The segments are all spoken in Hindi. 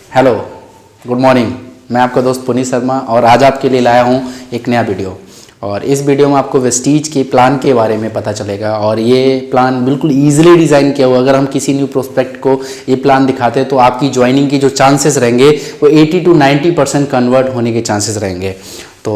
Hello, good morning. मैं आपका दोस्त पुनीत शर्मा और आज आपके लिए लाया हूँ एक नया वीडियो। और इस वीडियो में आपको वेस्टीज के प्लान के बारे में पता चलेगा। और ये प्लान बिल्कुल ईजिली डिज़ाइन किया हुआ। अगर हम किसी न्यू प्रोस्पेक्ट को ये प्लान दिखाते हैं तो आपकी ज्वाइनिंग की जो चांसेस रहेंगे वो 80 to 90% कन्वर्ट होने के चांसेस रहेंगे। तो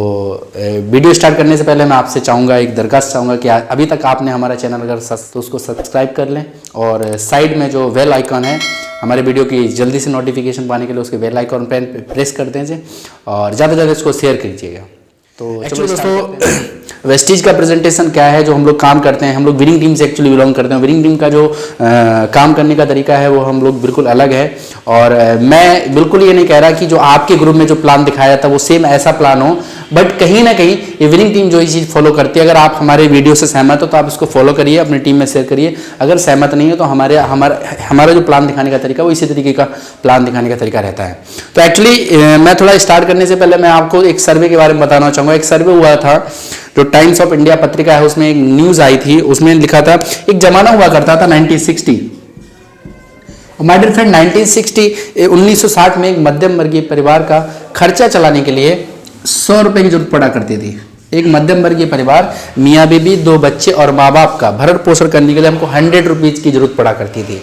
वीडियो स्टार्ट करने से पहले मैं आपसे चाहूँगा, एक दरखास्त चाहूँगा कि अभी तक आपने हमारा चैनल अगर तो उसको सब्सक्राइब कर लें और साइड में जो बेल आइकॉन है हमारे वीडियो की जल्दी से नोटिफिकेशन पाने के लिए उसके बेल आइकॉन पे प्रेस कर दीजिए और ज़्यादा से ज़्यादा इसको शेयर कीजिएगा। तो एक्चुअली दोस्तों वेस्टीज का प्रेजेंटेशन क्या है जो हम लोग काम करते हैं, हम लोग विनिंग टीम से एक्चुअली बिलोंग करते हैं। विनिंग टीम का जो काम करने का तरीका है वो हम लोग बिल्कुल अलग है। और मैं बिल्कुल ये नहीं कह रहा कि जो आपके ग्रुप में जो प्लान दिखाया था वो सेम ऐसा प्लान हो, बट कहीं ना कहीं ये विनिंग टीम जो ये चीज़ फॉलो करती है। अगर आप हमारे वीडियो से सहमत हो तो आप इसको फॉलो करिए, अपनी टीम में शेयर करिए। अगर सहमत नहीं हो तो हमारा जो प्लान दिखाने का तरीका वो इसी तरीके का प्लान दिखाने का तरीका रहता है। तो एक्चुअली मैं थोड़ा स्टार्ट करने से पहले मैं आपको एक सर्वे के बारे में बताना चाहूँगा। एक सर्वे हुआ था जो टाइम्स ऑफ इंडिया पत्रिका है, उसमें एक न्यूज़ आई थी। उसमें लिखा था एक जमाना हुआ करता था 1960। माय डियर फ्रेंड 1960 में एक मध्यम वर्गीय परिवार का खर्चा चलाने के लिए 100 रुपए की जरूरत पड़ा करती थी। एक मध्यम वर्गीय परिवार, मियाँ बीबी, 2 बच्चे और माँ बाप का भरण पोषण करने के लिए हमको 100 रुपीज़ की जरूरत पड़ा करती थी।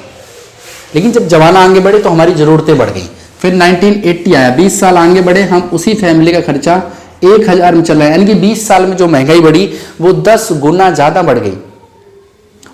लेकिन जब जमाना आगे बढ़े तो हमारी ज़रूरतें बढ़ गई। फिर 1980 आया, 20 साल आगे बढ़े, हम उसी फैमिली का खर्चा 1000 में चल रहा है। यानी कि 20 साल में जो महंगाई बढ़ी वो 10 गुना ज़्यादा बढ़ गई।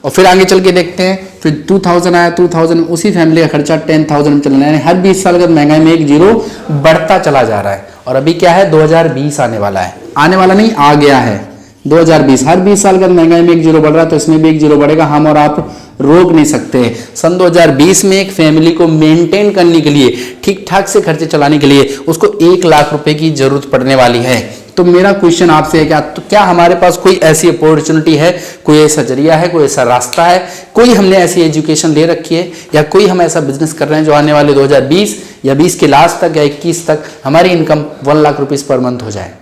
और फिर आगे चल के देखते हैं, फिर 2000 आया, 2000 में उसी फैमिली का खर्चा 10,000 में चल रहा है। यानी हर 20 साल के बाद महंगाई में एक जीरो बढ़ता चला जा रहा है। और अभी क्या है, 2020 आने वाला है, आने वाला नहीं आ गया है 2020। हर 20 साल के बाद महंगाई में एक जीरो बढ़ रहा है, तो इसमें भी एक जीरो बढ़ेगा। हम और आप रोक नहीं सकते। सन 2020 में एक फैमिली को मेंटेन करने के लिए, ठीक ठाक से खर्चे चलाने के लिए उसको 1 लाख रुपए की जरूरत पड़ने वाली है। तो मेरा क्वेश्चन आपसे है, क्या हमारे पास कोई ऐसी अपॉर्चुनिटी है, कोई ऐसा जरिया है, कोई ऐसा रास्ता है, कोई हमने ऐसी एजुकेशन ले रखी है, या कोई हम ऐसा बिजनेस कर रहे हैं जो आने वाले 2020 या 20 के लास्ट तक या 21 तक हमारी income 1 lakh rupees per month हो जाए।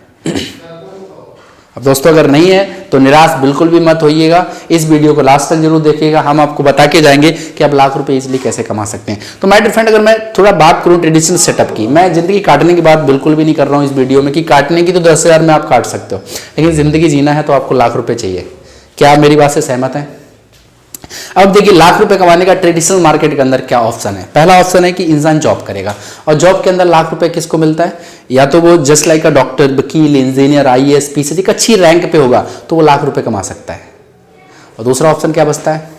अब दोस्तों अगर नहीं है तो निराश बिल्कुल भी मत होइएगा। इस वीडियो को लास्ट तक जरूर देखिएगा, हम आपको बता के जाएंगे कि आप लाख रुपए इजीली कैसे कमा सकते हैं। तो माय डियर फ्रेंड, अगर मैं थोड़ा बात करूं ट्रेडिशनल सेटअप की, मैं जिंदगी काटने की बात बिल्कुल भी नहीं कर रहा हूं इस वीडियो में कि काटने की तो 10,000 में आप काट सकते हो, लेकिन जिंदगी जीना है तो आपको लाख रुपये चाहिए। क्या आप मेरी बात से सहमत हैं? अब देखिए, लाख रुपए कमाने का ट्रेडिशनल मार्केट के अंदर क्या ऑप्शन है। पहला ऑप्शन है कि इंसान जॉब करेगा, और जॉब के अंदर लाख रुपए किसको मिलता है, या तो वो जस्ट लाइक अ डॉक्टर, वकील, इंजीनियर, IAS, PCS एक अच्छी रैंक पे होगा तो वो लाख रुपए कमा सकता है। और दूसरा ऑप्शन क्या बचता है?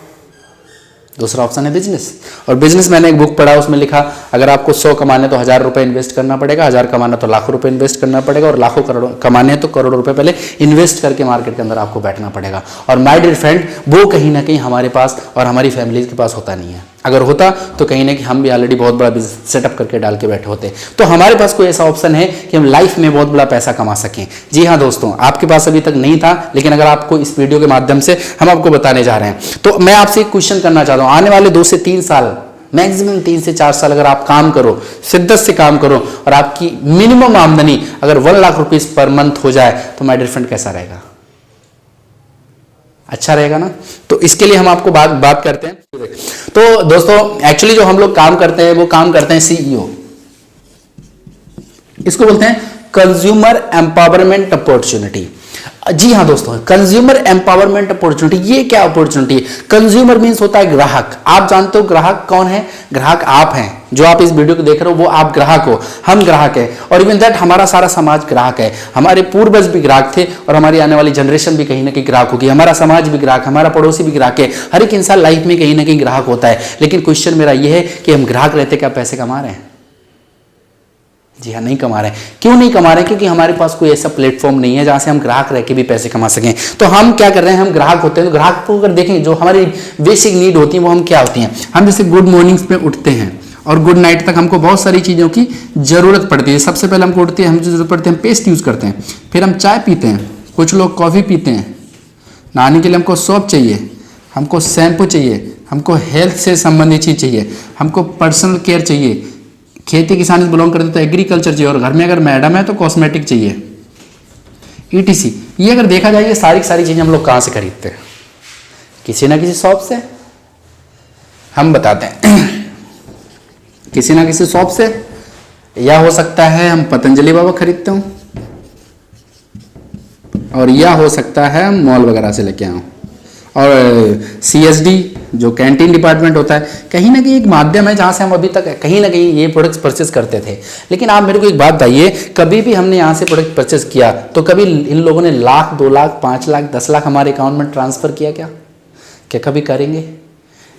दूसरा ऑप्शन है बिजनेस। और बिजनेस मैंने एक बुक पढ़ा, उसमें लिखा अगर आपको 100 कमाने तो 1000 रुपए इन्वेस्ट करना पड़ेगा, 1000 कमाना तो लाखों रुपए इन्वेस्ट करना पड़ेगा, और लाखों करोड़ों कमाने तो करोड़ों रुपए पहले इन्वेस्ट करके मार्केट के अंदर आपको बैठना पड़ेगा। और माय डियर फ्रेंड, वो कहीं ना कहीं हमारे पास और हमारी फैमिली के पास होता नहीं है। अगर होता तो कहीं ना कहीं हम भी ऑलरेडी बहुत बड़ा बिजनेस सेटअप करके डाल के बैठे होते। तो हमारे पास कोई ऐसा ऑप्शन है कि हम लाइफ में बहुत बड़ा पैसा कमा सकें। जी हाँ दोस्तों, आपके पास अभी तक नहीं था, लेकिन अगर आपको इस वीडियो के माध्यम से हम आपको बताने जा रहे हैं। तो मैं आपसे एक क्वेश्चन करना चाहता हूँ, आने वाले 2 से 3 साल, मैक्सिमम 3 से 4 साल अगर आप काम करो, शिद्दत से काम करो, और आपकी मिनिमम आमदनी अगर 1 लाख रुपीज पर मंथ हो जाए तो माय डियर फ्रेंड कैसा रहेगा? अच्छा रहेगा ना? तो इसके लिए हम आपको बात करते हैं। तो दोस्तों एक्चुअली जो हम लोग काम करते हैं वो काम करते हैं CEO, इसको बोलते हैं कंज्यूमर एम्पावरमेंट अपॉर्चुनिटी। जी हाँ दोस्तों, कंज्यूमर एम्पावरमेंट अपॉर्चुनिटी, ये क्या अपॉर्चुनिटी है? कंज्यूमर मींस होता है ग्राहक। आप जानते हो ग्राहक कौन है? ग्राहक आप हैं, जो आप इस वीडियो को देख रहे हो वो आप ग्राहक हो, हम ग्राहक है, और इवन दैट हमारा सारा समाज ग्राहक है। हमारे पूर्वज भी ग्राहक थे और हमारी आने वाली जनरेशन भी कहीं ना कहीं ग्राहक होगी। हमारा समाज भी ग्राहक, हमारा पड़ोसी भी ग्राहक है। हर एक इंसान लाइफ में कहीं ना कहीं ग्राहक होता है। लेकिन क्वेश्चन मेरा यह है कि हम ग्राहक रहते क्या पैसे कमा रहे हैं? जी हाँ, नहीं कमा रहे हैं। क्यों नहीं कमा रहे हैं? क्योंकि हमारे पास कोई ऐसा प्लेटफॉर्म नहीं है जहां से हम ग्राहक रह के भी पैसे कमा सकें। तो हम क्या कर रहे हैं, हम ग्राहक होते हैं। तो ग्राहक को अगर देखें, जो हमारी बेसिक नीड होती है वो हम क्या होती हैं? हम जैसे गुड मॉर्निंग्स में उठते हैं और गुड नाइट तक हमको बहुत सारी चीज़ों की जरूरत पड़ती है। सबसे पहले हमको उठते हैं, हमें जो जरूरत पड़ती है हम पेस्ट यूज़ करते हैं, फिर हम चाय पीते हैं, कुछ लोग कॉफ़ी पीते हैं, नहाने के लिए हमको सोप चाहिए, हमको शैम्पू चाहिए, हमको हेल्थ से संबंधित चीज़ चाहिए, हमको पर्सनल केयर चाहिए, खेती किसानी से बिलोंग करते तो एग्रीकल्चर चाहिए, और घर में अगर मैडम है तो कॉस्मेटिक चाहिए, ETC। ये अगर देखा जाए ये सारी चीज़ें हम लोग कहाँ से खरीदते हैं? किसी ना किसी शॉप से। हम बताते हैं किसी ना किसी शॉप से या हो सकता है हम पतंजलि बाबा खरीदते हूँ, और या हो सकता है हम मॉल वगैरह से लेके आऊँ। और CSD जो कैंटीन डिपार्टमेंट होता है, कहीं ना कहीं एक माध्यम है जहाँ से हम अभी तक कहीं ना कहीं ये प्रोडक्ट्स परचेस करते थे। लेकिन आप मेरे को एक बात बताइए, कभी भी हमने यहाँ से प्रोडक्ट परचेस किया तो कभी इन लोगों ने लाख, 2 लाख, 5 लाख, 10 लाख हमारे अकाउंट में ट्रांसफ़र किया क्या कभी करेंगे?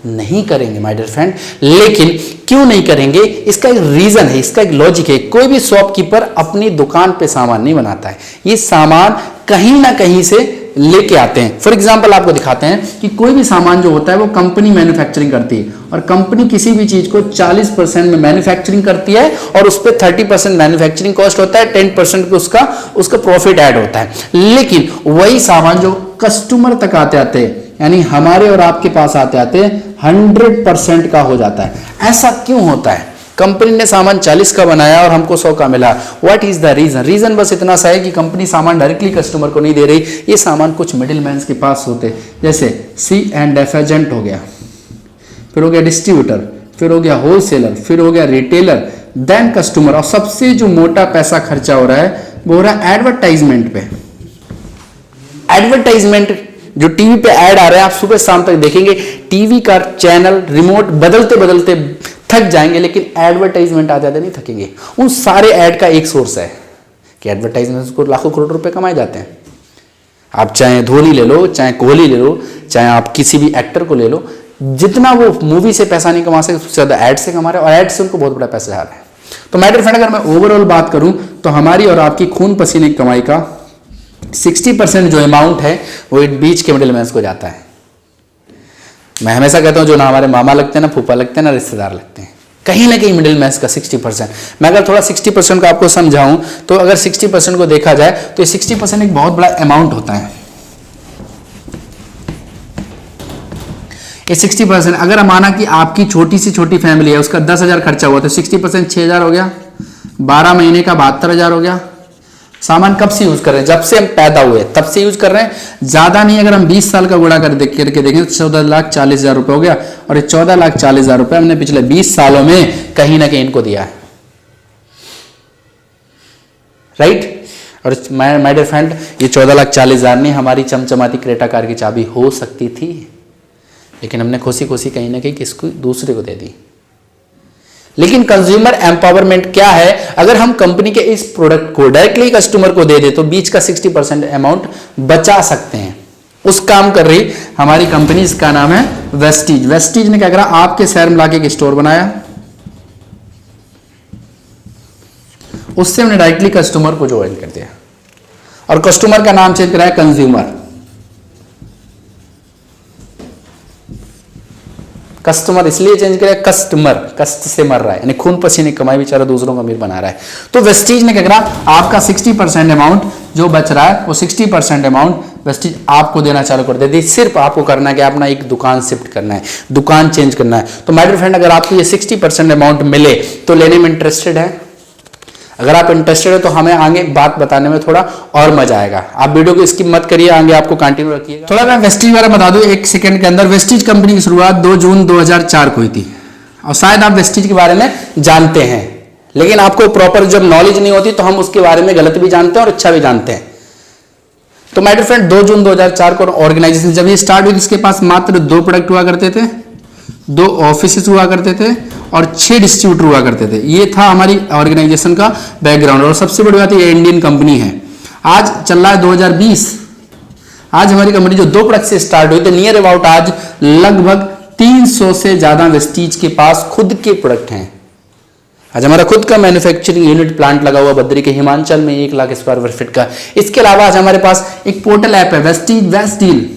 नहीं करेंगे माय डियर फ्रेंड। लेकिन क्यों नहीं करेंगे? इसका एक रीज़न है, इसका एक लॉजिक है। कोई भी शॉपकीपर अपनी दुकान पे सामान नहीं बनाता है, ये सामान कहीं ना कहीं से लेके आते हैं। फॉर एग्जाम्पल आपको दिखाते हैं कि कोई भी सामान जो होता है वो कंपनी मैन्युफैक्चरिंग करती है, और कंपनी किसी भी चीज को 40% में मैन्युफैक्चरिंग करती है और उस पर 30% मैन्युफैक्चरिंग कॉस्ट होता है, 10% पे उसका प्रॉफिट ऐड होता है। लेकिन वही सामान जो कस्टमर तक आते आते यानी हमारे और आपके पास आते आते 100% का हो जाता है। ऐसा क्यों होता है? कंपनी ने सामान 40 का बनाया और हमको 100 का मिला। What is the reason? Reason बस इतना सा है कि कंपनी सामान डायरेक्टली कस्टमर को नहीं दे रही, ये सामान कुछ मिडिल मैन के पास होते, जैसे C&F एजेंट हो गया, फिर हो गया डिस्ट्रीब्यूटर, फिर हो गया होलसेलर, फिर हो गया रिटेलर, देन कस्टमर। और सबसे जो मोटा पैसा खर्चा हो रहा है वो हो रहा है एडवर्टाइजमेंट पे। एडवर्टाइजमेंट जो टीवी पे ऐड आ रहे हैं, आप सुबह शाम तक देखेंगे, टीवी का चैनल रिमोट बदलते बदलते थक जाएंगे, लेकिन एडवर्टाइजमेंट आ जाते नहीं थकेंगे। उन सारे ऐड का एक सोर्स है कि एडवर्टाइजमेंट को लाखों करोड़ रुपए कमाए जाते हैं। आप चाहे धोनी ले लो, चाहे कोहली ले लो, चाहे आप किसी भी एक्टर को ले लो, जितना वो मूवी से पैसा नहीं कमा सकते उससे ज्यादा ऐड से कमा रहे हैं, और ऐड से उनको बहुत बड़ा पैसा आ रहा है। तो माय डियर फ्रेंड, अगर मैं ओवरऑल बात करूं तो हमारी और आपकी खून पसीने की कमाई का 60% जो अमाउंट है वो बीच के मिडिल मैन को जाता है। मैं हमेशा कहता हूं जो ना हमारे मामा लगते हैं, ना फूफा लगते हैं, ना रिश्तेदार लगते हैं, कहीं ना कहीं मिडिल मैन का 60%। मैं अगर थोड़ा 60% को आपको समझाऊं तो अगर 60% को देखा जाए तो ये 60% एक बहुत बड़ा अमाउंट होता है। ये 60% अगर हम माना कि आपकी छोटी से छोटी फैमिली है, उसका 10,000 खर्चा हुआ तो 60% 6,000 हो गया, 12 महीने का 72,000 हो गया। सामान कब से यूज कर रहे हैं? जब से हम पैदा हुए तब से यूज कर रहे हैं, ज्यादा नहीं। अगर हम 20 साल का गुणा करके देखें तो 14,40,000 रुपए हो गया, और ये 14,40,000 रुपए हमने पिछले 20 सालों में कहीं ना कहीं इनको दिया है, राइट। और माय डियर फ्रेंड, ये 14,40,000 नहीं हमारी चमचमाती क्रेटा कार की चाबी हो सकती थी, लेकिन हमने खुशी खुशी कहीं ना कहीं किसको दूसरे को दे दी। लेकिन कंज्यूमर एम्पावरमेंट क्या है? अगर हम कंपनी के इस प्रोडक्ट को डायरेक्टली कस्टमर को दे दे तो बीच का 60% अमाउंट बचा सकते हैं। उस काम कर रही हमारी कंपनी, इसका नाम है वेस्टीज। वेस्टीज ने क्या करा? आपके शहर में लाके एक स्टोर बनाया, उससे हमने डायरेक्टली कस्टमर को ज्वाइन कर दिया, और कस्टमर का नाम चेंज कराया कंज्यूमर। कस्टमर इसलिए चेंज किया, कस्टमर कष्ट से मर रहा है, यानी खून पसीने कमाई बेचारा दूसरों को अमीर बना रहा है। तो वेस्टीज ने क्या करा? आपका 60% अमाउंट जो बच रहा है वो 60% अमाउंट वेस्टीज आपको देना चालू कर देती। सिर्फ आपको करना है कि अपना एक दुकान शिफ्ट करना है, दुकान चेंज करना है। तो माय डियर फ्रेंड, अगर आपको ये 60% अमाउंट मिले तो लेने में इंटरेस्टेड है? अगर आप इंटरेस्टेड है तो हमें आगे बात बताने में थोड़ा और मजा आएगा। आप वीडियो को स्किप मत करिए, आगे आपको कंटिन्यू रखिएगा। थोड़ा मैं वेस्टीज बारे में बता दूं 1 सेकंड के अंदर। वेस्टीज कंपनी की शुरुआत 2 जून 2004 को हुई थी, और शायद आप वेस्टीज के बारे में जानते हैं, लेकिन आपको प्रॉपर जब नॉलेज नहीं होती तो हम उसके बारे में गलत भी जानते हैं और अच्छा भी जानते हैं। तो माय डियर फ्रेंड, 2 जून 2004 को ऑर्गेनाइजेशन जब ये स्टार्ट हुई, इसके पास मात्र 2 प्रोडक्ट हुआ करते थे, 2 ऑफिस हुआ करते थे, और 6 डिस्ट्रीब्यूटर हुआ करते थे। ये था हमारी ऑर्गेनाइजेशन का बैकग्राउंड। और सबसे बड़ी बात, ये इंडियन कंपनी है। आज चल रहा है 2020। आज हमारी कंपनी जो 2 प्रोडक्ट से स्टार्ट हुई थी, नियर अबाउट आज लगभग 300 से ज्यादा वेस्टीज के पास खुद के प्रोडक्ट हैं। आज हमारा खुद का मैन्युफैक्चरिंग यूनिट प्लांट लगा हुआ बद्री के हिमाचल में 1 लाख स्क्वायर फीट का। इसके अलावा आज हमारे पास एक पोर्टल ऐप है वेस्टीज वेस्ट डील,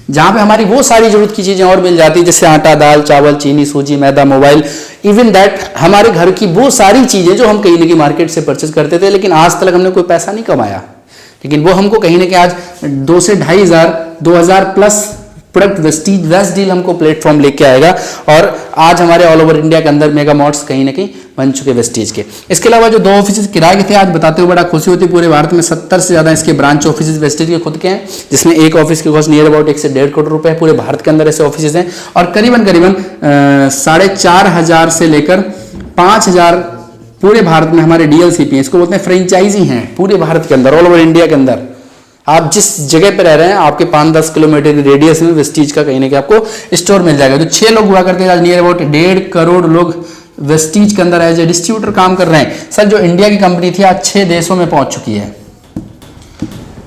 जहां पे हमारी वो सारी जरूरत की चीजें और मिल जाती है, जैसे आटा, दाल, चावल, चीनी, सूजी, मैदा, मोबाइल, इवन दैट हमारे घर की वो सारी चीजें जो हम कहीं ना कहीं मार्केट से परचेज करते थे, लेकिन आज तक हमने कोई पैसा नहीं कमाया, लेकिन वो हमको कहीं ना कहीं आज 2 से 2,500 2,000 प्लस प्रोडक्ट वेस्टीज वेस्ट डील हमको प्लेटफॉर्म लेके आएगा। और आज हमारे ऑल ओवर इंडिया के अंदर मेगा मॉर्ट्स कहीं ना कहीं बन चुके वेस्टीज के। इसके अलावा जो 2 ऑफिस किराए के थे, आज बताते हुए बड़ा खुशी होती है, पूरे भारत में 70 से ज्यादा इसके ब्रांच ऑफिस वेस्टीज के खुद के हैं, जिसमें एक ऑफिस की कॉस्ट नियर अबाउट 1 से 1.5 करोड़ रुपए है। पूरे भारत के अंदर ऐसे ऑफिस हैं, और करीबन 4,500 से लेकर 5,000 पूरे भारत में हमारे डीएलसीपी हैं, इसको बोलते हैं फ्रेंचाइजी हैं पूरे भारत के अंदर, ऑल ओवर इंडिया के अंदर। आप जिस जगह पे रह रहे हैं आपके 5-10 किलोमीटर की रेडियस में वेस्टीज का कहीं ना कहीं आपको स्टोर मिल जाएगा। तो 6 लोग हुआ करते हैं, आज नियर अबाउट 1.5 करोड़ लोग वेस्टीज के अंदर एज ए डिस्ट्रीब्यूटर काम कर रहे हैं। सर जो इंडिया की कंपनी थी आज 6 देशों में पहुंच चुकी है।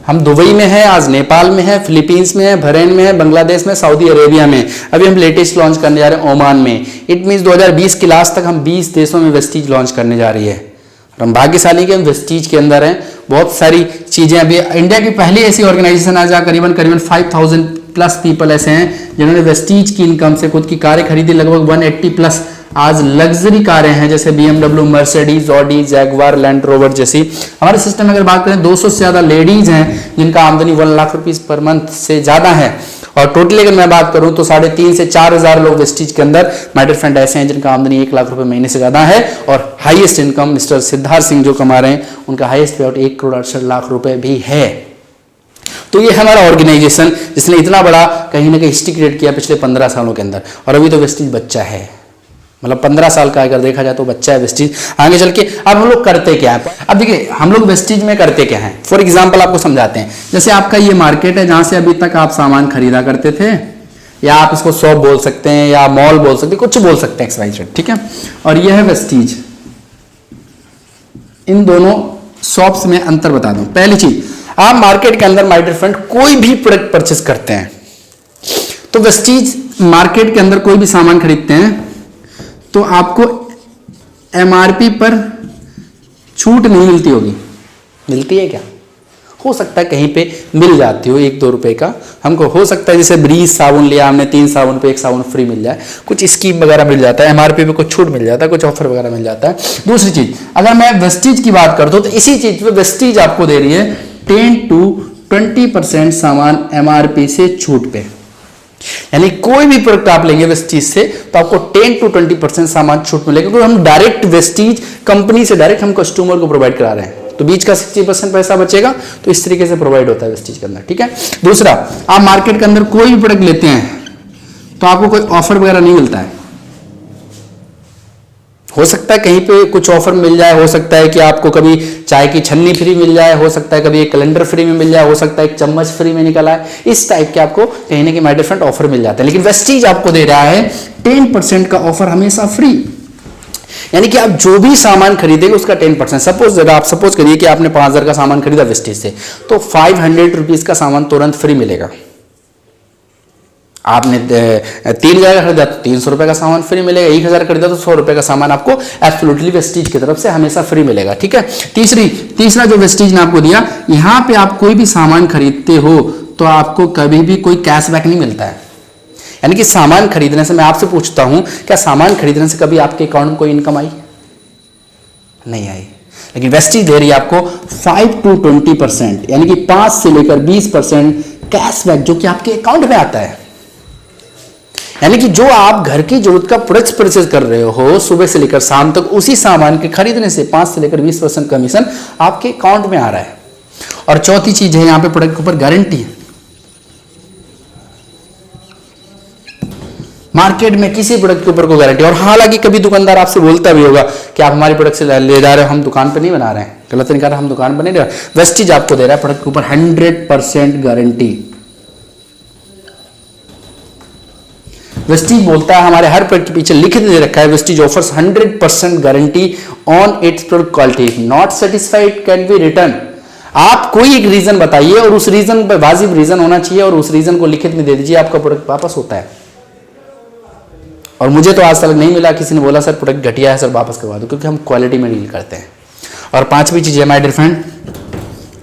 हम दुबई में है, आज नेपाल में है, फिलीपींस में है, बहरीन में है, बांग्लादेश में, सऊदी अरेबिया में, अभी हम लेटेस्ट लॉन्च करने जा रहे हैं ओमान में। इट मीन्स 2020 की लास्ट तक हम 20 देशों में वेस्टीज लॉन्च करने जा रही है। और हम भाग्यशाली के हम वेस्टीज के अंदर हैं। बहुत सारी चीजें अभी इंडिया की पहली ऐसी ऑर्गेनाइजेशन आज करीबन 5000 प्लस पीपल ऐसे हैं जिन्होंने वेस्टीज की इनकम से खुद की कारें खरीदी। लगभग 180 प्लस आज लग्जरी कारें हैं जैसे BMW, Mercedes, Audi, Jaguar, land rover जैसी। हमारे सिस्टम में अगर बात करें 200 से ज्यादा लेडीज हैं जिनका आमदनी 1 लाख रुपीज पर मंथ से ज्यादा है। और टोटली अगर मैं बात करूं तो 3.5 से 4 हजार लोग वेस्टीज के अंदर माय डियर फ्रेंड ऐसे हैं जिनका आमदनी 1 लाख रुपए महीने से ज्यादा है। और highest income mister Siddharth Singh जो कमा रहे हैं उनका हाईएस्ट पे आउट 1 करोड़ 68 लाख रुपए भी है। तो ये हमारा ऑर्गेनाइजेशन जिसने इतना बड़ा कहीं ना कहीं हिस्ट्री क्रिएट किया पिछले 15 सालों के अंदर। और अभी तो वेस्टीज बच्चा है, मतलब 15 साल का अगर देखा जाए तो बच्चा है वेस्टीज। आगे चल के अब हम लोग करते क्या है, अब देखिए हम लोग वेस्टीज में करते क्या है। फॉर एग्जांपल आपको समझाते हैं। जैसे आपका ये मार्केट है जहां से अभी तक आप सामान खरीदा करते थे, या आप इसको शॉप बोल सकते हैं या मॉल बोल सकते हैं, कुछ बोल सकते हैं XYZ, ठीक है। और यह है वेस्टीज। इन दोनों शॉप्स में अंतर बता दूं। पहली चीज, आप मार्केट के अंदर माय डियर फ्रेंड कोई भी प्रोडक्ट परचेस करते हैं तो वेस्टीज मार्केट के अंदर कोई भी सामान खरीदते हैं तो आपको MRP पर छूट नहीं मिलती होगी। मिलती है क्या? हो सकता है कहीं पे मिल जाती हो 1-2 रुपए का। हमको हो सकता है जैसे ब्रीज साबुन लिया हमने 3 साबुन पे 1 साबुन फ्री मिल जाए, कुछ स्कीम वगैरह मिल जाता है, MRP पे कुछ छूट मिल जाता है, कुछ ऑफर वगैरह मिल जाता है। दूसरी चीज, अगर मैं वेस्टीज की बात करता हूं तो इसी चीज पे वेस्टीज आपको दे रही है 10 to 20% सामान MRP से छूट पे। यानी कोई भी प्रोडक्ट आप लेंगे वेस्टीज से तो आपको 10 to 20% सामान छूट मिलेगा, क्योंकि हम डायरेक्ट वेस्टीज कंपनी से डायरेक्ट हम कस्टमर को प्रोवाइड करा रहे हैं। तो बीच का 60% पैसा बचेगा। तो इस तरीके से प्रोवाइड होता है वेस्टीज के अंदर, ठीक है। दूसरा, आप मार्केट के अंदर कोई भी प्रोडक्ट लेते हैं तो आपको कोई ऑफर वगैरह नहीं मिलता है। हो सकता है कहीं पे कुछ ऑफर मिल जाए, हो सकता है कि आपको कभी चाय की छन्नी फ्री मिल जाए, हो सकता है कभी एक कैलेंडर फ्री में मिल जाए, हो सकता है एक चम्मच फ्री में निकल आए। इस टाइप के आपको कहीं ना कहीं माय डियर फ्रेंड ऑफर मिल जाता है। लेकिन वेस्टीज आपको दे रहा है 10% का ऑफर हमेशा फ्री। यानी कि आप जो भी सामान खरीदेंगे उसका 10%। सपोज आप सपोज करिए कि आपने 5000 का सामान खरीदा वेस्टीज से, तो 500 रुपीज का सामान तुरंत फ्री मिलेगा। आपने 3000 का खरीदा तो 300 रुपए का सामान फ्री मिलेगा। 1000 खरीदा तो 100 रुपए का सामान आपको एब्सोल्युटली वेस्टीज की तरफ से हमेशा फ्री मिलेगा, ठीक है। तीसरा जो वेस्टीज ने आपको दिया, यहां पे आप कोई भी सामान खरीदते हो तो आपको कभी भी कोई कैशबैक नहीं मिलता है। यानी कि सामान खरीदने से, मैं आपसे पूछता हूं, क्या सामान खरीदने से कभी आपके अकाउंट में कोई इनकम आई? नहीं आई। लेकिन वेस्टीज दे रही है आपको 5 to 20%, यानी कि 5 से लेकर 20% कैशबैक जो कि आपके अकाउंट में आता है। यानी कि जो आप घर की जरूरत का प्रोडक्ट परचेज कर रहे हो सुबह से लेकर शाम तक, उसी सामान के खरीदने से 5 से लेकर 20% कमीशन आपके अकाउंट में आ रहा है। और चौथी चीज है, यहां पे प्रोडक्ट के ऊपर गारंटी है। मार्केट में किसी प्रोडक्ट के ऊपर कोई गारंटी। और हालांकि कभी दुकानदार आपसे बोलता भी होगा कि आप हमारी प्रोडक्ट से ले जा रहे हो, हम दुकान पे नहीं बना रहे हैं, गलत नहीं कर रहे, हम दुकान पर नहीं रहे। वेस्टीज आपको दे रहा है प्रोडक्ट के ऊपर 100% गारंटी। वेस्टीज बोलता है, हमारे हर प्रोडक्ट के पीछे लिखित दे रखा है, Vestige offers 100% guarantee on it's product quality, not satisfied can be return. आप कोई एक रीजन बताइए और उस रीजन पर वाजिब रीजन होना चाहिए और उस रीजन को लिखित में दे दीजिए, आपका प्रोडक्ट वापस होता है। और मुझे तो आज तक नहीं मिला किसी ने बोला सर प्रोडक्ट घटिया है सर वापस करवा दो, क्योंकि हम क्वालिटी में डील करते हैं। और पांचवी चीज है माय डियर फ्रेंड,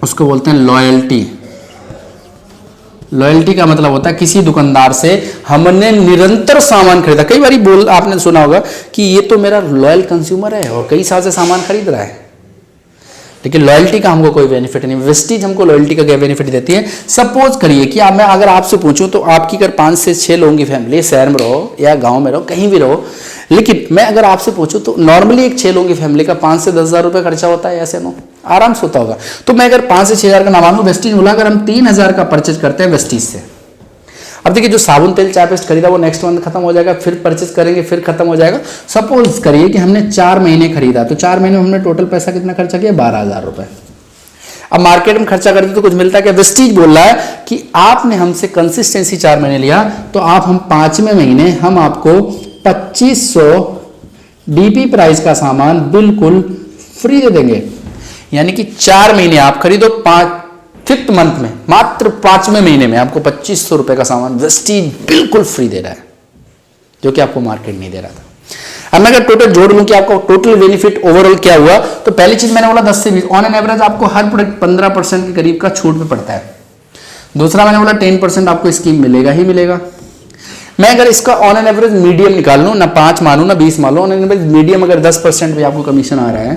उसको बोलते हैं लॉयल्टी। लॉयल्टी का मतलब होता है किसी दुकानदार से हमने निरंतर सामान खरीदा। कई बार आपने सुना होगा कि ये तो मेरा लॉयल कंज्यूमर है और कई साल से सामान खरीद रहा है, लेकिन लॉयल्टी का हमको कोई बेनिफिट नहीं। वेस्टीज हमको लॉयल्टी का क्या बेनिफिट देती है। सपोज करिए कि मैं अगर आपसे पूछूं तो आपकी अगर 5 से 6 लोगों की फैमिली, शहर में रहो या गांव में रहो, कहीं भी रहो, लेकिन मैं अगर आपसे पूछूं तो नॉर्मली एक 6 लोगों की फैमिली का 5 से 10 हजार रुपये खर्चा होता है, ऐसे नो आराम से होता होगा। तो मैं अगर 5 से 6 हजार का ना मानूं, वेस्टीज बोला अगर हम 3000 का परचेज करते हैं वेस्टीज से, अब देखिए जो साबुन तेल चाय पेस्ट खरीदा वो नेक्स्ट मंथ खत्म हो जाएगा, फिर परचेज करेंगे फिर खत्म हो जाएगा। सपोज करिए कि हमने 4 महीने खरीदा, तो 4 महीने में हमने टोटल पैसा कितना खर्चा किया, 12,000 रुपए। अब मार्केट में खर्चा करते तो कुछ मिलता है क्या? वेस्टीज बोल रहा है कि आपने हमसे कंसिस्टेंसी 4 महीने लिया, तो आप हम 5वें महीने हम आपको 2500 डीपी प्राइस का सामान बिल्कुल फ्री दे देंगे। यानी कि 4 महीने आप खरीदो, 5th मंथ में मात्र 5वें महीने में आपको 2500 रुपए का सामान वेस्टीज बिल्कुल फ्री दे रहा है, जो कि आपको मार्केट नहीं दे रहा था। अब मैं अगर टोटल जोड़ लूं कि आपको टोटल बेनिफिट ओवरऑल क्या हुआ, तो पहली चीज मैंने बोला 10 से 20, ऑन एन एवरेज आपको हर प्रोडक्ट 15% के करीब का छूट पे पड़ता है। दूसरा मैंने बोला 10% आपको स्कीम मिलेगा ही मिलेगा। मैं अगर इसका ऑन एन एवरेज मीडियम निकाल लूं, ना 5 मानू ना 20 मान लो, ऑन एन एवरेज मीडियम अगर 10% भी आपको कमीशन आ रहा है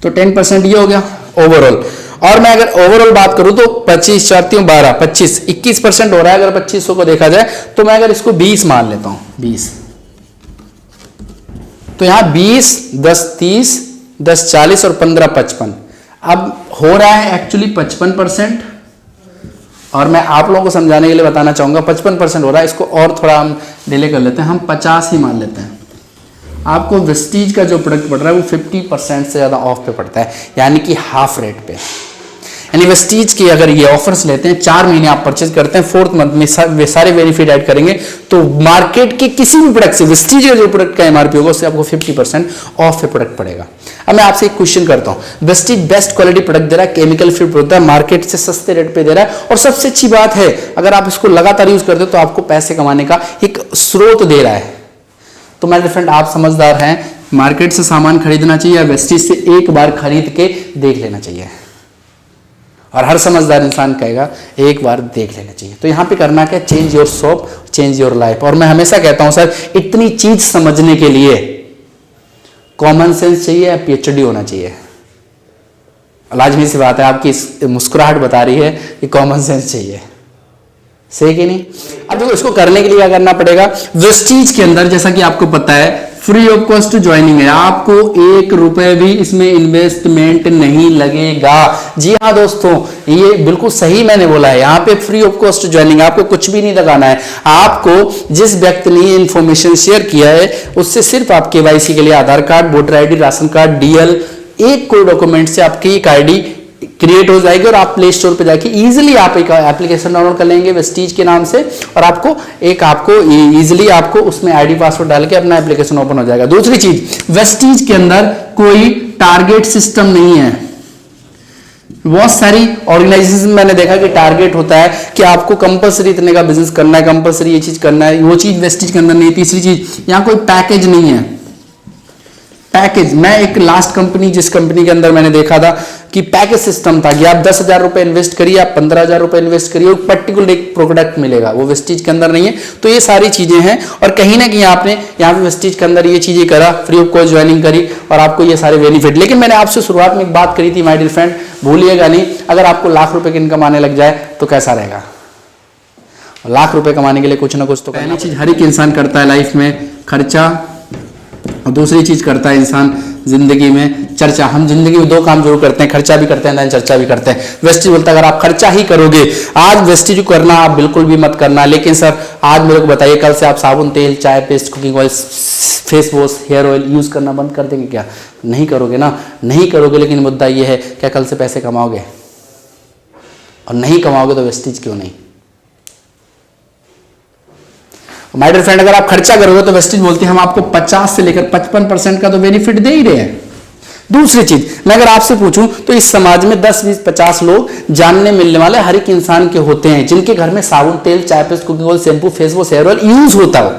तो 10% ये हो गया ओवरऑल। और मैं अगर ओवरऑल बात करूं तो 25 4 3 12 25 21% हो रहा है। अगर 2500 को देखा जाए तो मैं अगर इसको 20 मान लेता हूं, 20, तो यहां 20 10 30 10 40 और 15 55, अब हो रहा है एक्चुअली 55%। और मैं आप लोगों को समझाने के लिए बताना चाहूंगा 55% हो रहा है, इसको और थोड़ा हम डिले कर लेते हैं, हम 50 ही मान लेते हैं। आपको वेस्टीज का जो प्रोडक्ट पड़ रहा है वो 50% से ज़्यादा ऑफ पे पड़ता है, यानी कि हाफ रेट पे। यानी वेस्टीज की अगर ये ऑफर्स लेते हैं, 4 महीने आप परचेज करते हैं, 4th मंथ में वे सारे बेनिफिट ऐड करेंगे, तो मार्केट के किसी भी प्रोडक्ट से वेस्टीज का जो प्रोडक्ट का एमआरपी होगा उससे आपको 50% ऑफ पे प्रोडक्ट पड़ेगा। अब मैं आपसे एक क्वेश्चन करता हूं, वेस्टीज बेस्ट क्वालिटी प्रोडक्ट दे रहा है, केमिकल फ्री प्रोडक्ट है, मार्केट से सस्ते रेट पे दे रहा है, और सबसे अच्छी बात है अगर आप इसको लगातार यूज करते हो तो आपको पैसे कमाने का एक स्रोत दे रहा है। तो मेरे फ्रेंड आप समझदार हैं, मार्केट से सामान खरीदना चाहिए या वेस्टीज से एक बार खरीद के देख लेना चाहिए, और हर समझदार इंसान कहेगा एक बार देख लेना चाहिए। तो यहां पे करना क्या, change your shop change your life. और मैं हमेशा कहता हूं सर, इतनी चीज समझने के लिए कॉमन सेंस चाहिए या पीएचडी होना चाहिए। लाजमी सी बात है, आपकी मुस्कुराहट बता रही है कि कॉमन सेंस चाहिए, सही कि नहीं? अब देखो इसको करने के लिए क्या करना पड़ेगा, वेस्टीज के अंदर जैसा कि आपको पता है फ्री ऑफ कॉस्ट ज्वाइनिंग है, आपको 1 रुपए भी इसमें इन्वेस्टमेंट नहीं लगेगा। जी हाँ दोस्तों, ये बिल्कुल सही मैंने बोला है, यहाँ पे फ्री ऑफ कॉस्ट ज्वाइनिंग, आपको कुछ भी नहीं लगाना है। आपको जिस व्यक्ति ने इंफॉर्मेशन शेयर किया है उससे सिर्फ आप केवाईसी के लिए Aadhaar card, voter ID, ration card, DL, एक कोई डॉक्यूमेंट से आपकी एक आईडी क्रिएट हो जाएगी, और आप प्ले स्टोर पे जाके इजीली आप एक एप्लीकेशन डाउनलोड कर लेंगे वेस्टीज के नाम से, और आपको इजीली आपको उसमें आईडी पासवर्ड डाल के अपना एप्लीकेशन ओपन हो जाएगा। दूसरी चीज, वेस्टीज के अंदर कोई टारगेट सिस्टम नहीं है। बहुत सारी ऑर्गेनाइजेशन मैंने देखा कि टारगेट होता है कि आपको कंपलसरी इतने का बिजनेस करना है, कंपलसरी ये चीज करना है, वो चीज वेस्टीज के अंदर नहीं। तीसरी चीज, यहां कोई पैकेज नहीं है। पैकेज, मैं एक लास्ट कंपनी जिस कंपनी के अंदर मैंने देखा था कि पैकेज सिस्टम था कि आप 10,000 रुपए इन्वेस्ट करिए, आप 15,000 रुपए इन्वेस्ट करिए, एक पर्टिकुलर एक प्रोडक्ट मिलेगा, वो वेस्टीज के अंदर नहीं है। तो ये सारी चीजें हैं, और कहीं ना कहीं आपने यहाँ पे वेस्टीज के अंदर ये चीजें करा, फ्री ऑफ कॉस्ट ज्वाइनिंग करी, और आपको ये सारे बेनिफिट। लेकिन मैंने आपसे शुरुआत में एक बात करी थी माय डियर फ्रेंड, भूलिएगा नहीं, अगर आपको लाख रुपए की इनकम आने लग जाए तो कैसा रहेगा। लाख रुपए कमाने के लिए कुछ ना कुछ तो पहली चीज हर एक इंसान करता है लाइफ में, खर्चा, और दूसरी चीज करता है इंसान जिंदगी में चर्चा। हम जिंदगी में 2 काम जरूर करते हैं, खर्चा भी करते हैं, चर्चा भी करते हैं। वेस्टीज बोलता है अगर आप खर्चा ही करोगे, आज वेस्टीज करना आप बिल्कुल भी मत करना, लेकिन सर आज मेरे को बताइए कल से आप साबुन तेल, चाय paste, cooking oil, face wash, hair oil use करना बंद कर देंगे क्या? नहीं करोगे ना, नहीं करोगे। लेकिन मुद्दा यह है, क्या कल से पैसे कमाओगे? और नहीं कमाओगे तो वेस्टीज क्यों नहीं? माय डियर फ्रेंड, अगर आप खर्चा करोगे तो वेस्टीज बोलते हैं हम आपको 50 से लेकर 55% का तो बेनिफिट दे ही रहे हैं। दूसरी चीज, मैं अगर आपसे पूछूं तो इस समाज में 10 20 50 लोग जानने मिलने वाले हर एक इंसान के होते हैं जिनके घर में साबुन तेल, चाय paste, cooking oil, shampoo, face wash, hair oil use होता हो।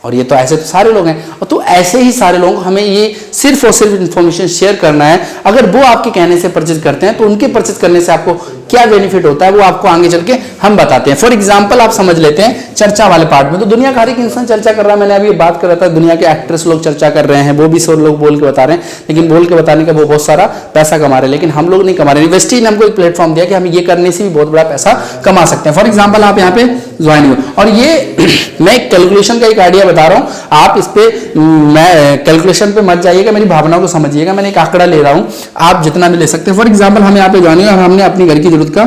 और ये तो ऐसे तो सारे लोग हैं, और तो ऐसे ही सारे लोग हमें ये सिर्फ और सिर्फ इंफॉर्मेशन शेयर करना है। अगर वो आपके कहने से परचेज करते हैं तो उनके परचेज करने से आपको क्या बेनिफिट होता है वो आपको आगे चल के हम बताते हैं। फॉर एग्जांपल आप समझ लेते हैं चर्चा वाले पार्ट में, तो दुनिया का हर एक इंसान चर्चा कर रहा है। मैंने अभी बात कर रहा था, दुनिया के एक्ट्रेस लोग चर्चा कर रहे हैं, वो भी 100 लोग बोल के बता रहे हैं, लेकिन बोल के बताने का वो बहुत सारा पैसा कमा रहे हैं, लेकिन हम लोग नहीं कमा रहे। वेस्टीज ने हमको एक प्लेटफॉर्म दिया कि हम ये करने से भी बहुत बड़ा पैसा कमा सकते हैं। फॉर एग्जाम्पल आप यहाँ पे ज्वाइन हो, और ये मैं कैलकुलेशन का एक आइडिया बता रहा हूँ, आप इस पे मैं कैलकुलेशन पे मत जाइएगा, मेरी भावनाओं को समझिएगा। मैंने एक आंकड़ा ले रहा हूँ, आप जितना भी ले सकते हैं। फॉर एग्जाम्पल हम यहाँ पे ज्वाइन हुए और हमने अपनी घर की जरूरत का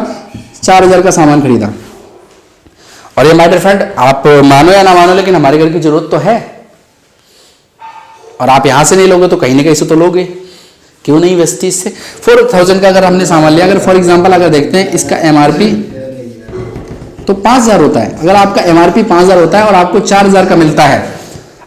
4000 का सामान खरीदा। और ये माय डियर फ्रेंड, आप मानो या ना मानो, लेकिन हमारे घर की जरूरत तो है, और आप यहां से नहीं लोगे तो कहीं ना कहीं से तो लोगे, क्यों नहीं वेस्टीज से। 4000 का अगर हमने सामान लिया, अगर फॉर एग्जांपल अगर देखते हैं इसका एमआरपी तो 5000 होता है। अगर आपका एमआरपी 5000 होता है और आपको 4000 का मिलता है,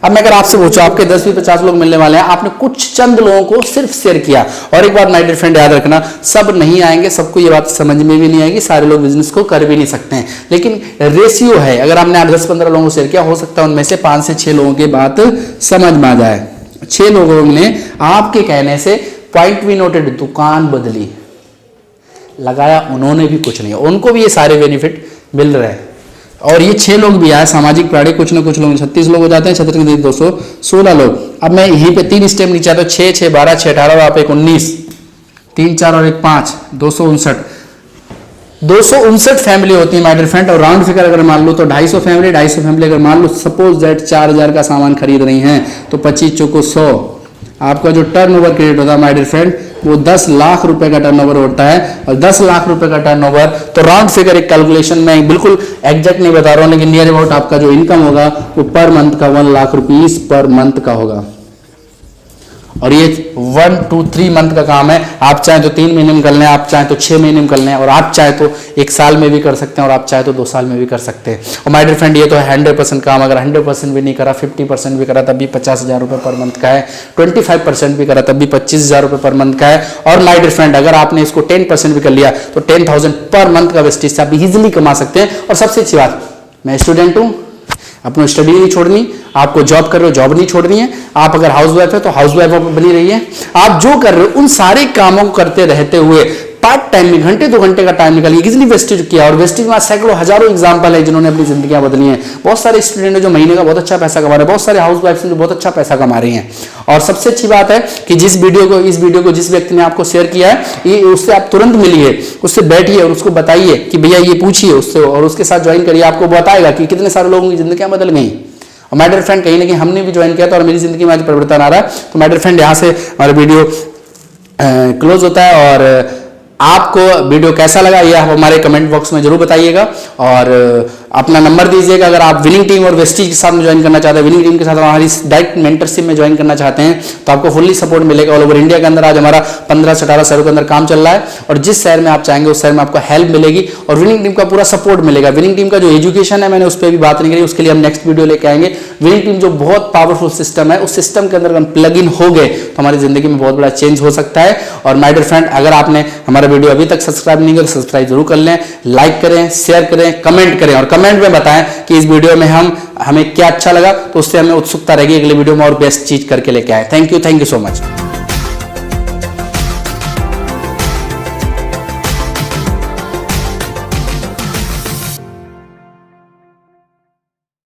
अब मैं अगर आपसे पूछूं, आपके 10-50 लोग मिलने वाले हैं, आपने कुछ चंद लोगों को सिर्फ शेयर किया। और एक बात माय डियर फ्रेंड याद रखना, सब नहीं आएंगे, सबको ये बात समझ में भी नहीं आएगी, सारे लोग बिजनेस को कर भी नहीं सकते हैं, लेकिन रेशियो है। अगर आपने 10-15 लोगों को शेयर किया, हो सकता है उनमें से 5 से 6 लोगों की बात समझ में आ जाए। 6 लोगों ने आपके कहने से पॉइंट भी नोटेड, दुकान बदली, लगाया उन्होंने भी कुछ नहीं, उनको भी ये सारे बेनिफिट मिल रहे हैं। और ये 6 लोग भी आए, सामाजिक प्राणी, कुछ ना कुछ लोग, 36 लोग हो जाते हैं, 216 लोग। अब मैं यहीं पे 3 स्टेप नीचे आता हूँ, 6, 6, 12, 6, 18 और आप 19, 3, 4 और 1, 5, 259 फैमिली होती है माय डियर फ्रेंड। और राउंड फिगर अगर मान लो तो 250 फैमिली अगर मान लो सपोज दैट 4000 का सामान खरीद रही हैं, तो 25 चौको 100, आपका जो टर्नओवर क्रिएट होता है माय डियर फ्रेंड, वो 10 लाख रुपए का टर्नओवर होता है। और 10 लाख रुपए का टर्नओवर, तो राउंड फिगर एक कैलकुलेशन में बिल्कुल एग्जैक्ट नहीं बता रहा हूं, लेकिन नियर अबाउट आपका जो इनकम होगा वो पर मंथ का 1 लाख रुपीस पर मंथ का होगा। और ये 1 to 3 मंथ का काम है। आप चाहे तो 3 महीने में कर लें, आप चाहे तो 6 महीने में कर लें, और आप चाहे तो 1 साल में भी कर सकते हैं, और आप चाहे तो 2 साल में भी कर सकते हैं। और माय डियर फ्रेंड, ये तो है 100% काम। अगर 100% भी नहीं करा, 50% भी करा, तब भी 50,000 रुपये पर मंथ का है। 25% भी करा, तब भी 25,000 रुपये पर मंथ का है। और माय डियर फ्रेंड, अगर आपने इसको 10% भी कर लिया, तो 10,000 पर मंथ का वेस्टेज से आप इजीली कमा सकते हैं। और सबसे अच्छी बात, मैं स्टूडेंट हूँ, अपनी स्टडी नहीं छोड़नी, आपको जॉब कर रहे हो जॉब नहीं छोड़नी है, आप अगर हाउसवाइफ है तो हाउसवाइफ बनी रही है। आप जो कर रहे हो उन सारे कामों को करते रहते हुए पार्ट टाइम में घंटे 2 घंटे का टाइम निकालिए, इजीली वेस्टेज किया। और वेस्टेज में सैकड़ों हजारों एग्जांपल है जिन्होंने अपनी जिंदगियां बदली हैं। बहुत सारे स्टूडेंट है जो महीने का बहुत अच्छा पैसा कमा रहे हैं, बहुत सारे हाउसवाइफ जो बहुत अच्छा पैसा कमा रही हैं। और सबसे अच्छी बात है कि इस वीडियो को जिस व्यक्ति ने आपको शेयर किया है, ये उससे आप तुरंत मिलिए, उससे बैठिए और उसको बताइए कि भैया ये पूछिए उससे, और उसके साथ ज्वाइन करिए। आपको बताएगा कि कितने सारे लोगों की जिंदगियां बदल गई। और माय डियर फ्रेंड, कहीं ना कहीं हमने भी ज्वाइन किया था और मेरी जिंदगी में आज परिवर्तन आ रहा है। तो माय डियर फ्रेंड, यहाँ से हमारा वीडियो क्लोज होता है। और आपको वीडियो कैसा लगा ये आप हमारे कमेंट बॉक्स में जरूर बताइएगा। और अपना नंबर दीजिएगा अगर आप विनिंग टीम और वेस्टीज के साथ में ज्वाइन करना चाहते हैं, विनिंग टीम के साथ हमारी डायरेक्ट मेंटरशिप में ज्वाइन करना चाहते हैं, तो आपको फुल्ली सपोर्ट मिलेगा। ऑल ओवर इंडिया के अंदर आज हमारा 15 से 18 शहरों के अंदर काम चल रहा है, और जिस शहर में आप चाहेंगे उस शहर में आपको हेल्प मिलेगी और विनिंग टीम का पूरा सपोर्ट मिलेगा। विनिंग टीम का जो एजुकेशन है, मैंने उस पर भी बात नहीं करी, उसके लिए हम नेक्स्ट वीडियो लेके आएंगे। विनिंग टीम जो बहुत पावरफुल सिस्टम है, उस सिस्टम के अंदर हम प्लग इन हो गए तो हमारी जिंदगी में बहुत बड़ा चेंज हो सकता है। और माय डियर फ्रेंड, अगर आपने हमारा वीडियो अभी तक सब्सक्राइब नहीं किया तो सब्सक्राइब जरूर कर लें, लाइक करें, शेयर करें, कमेंट करें, और कमेंट में बताएं कि इस वीडियो में हमें क्या अच्छा लगा, तो उससे हमें उत्सुकता रहेगी अगले वीडियो में और बेस्ट चीज करके लेके आए। Thank you so much.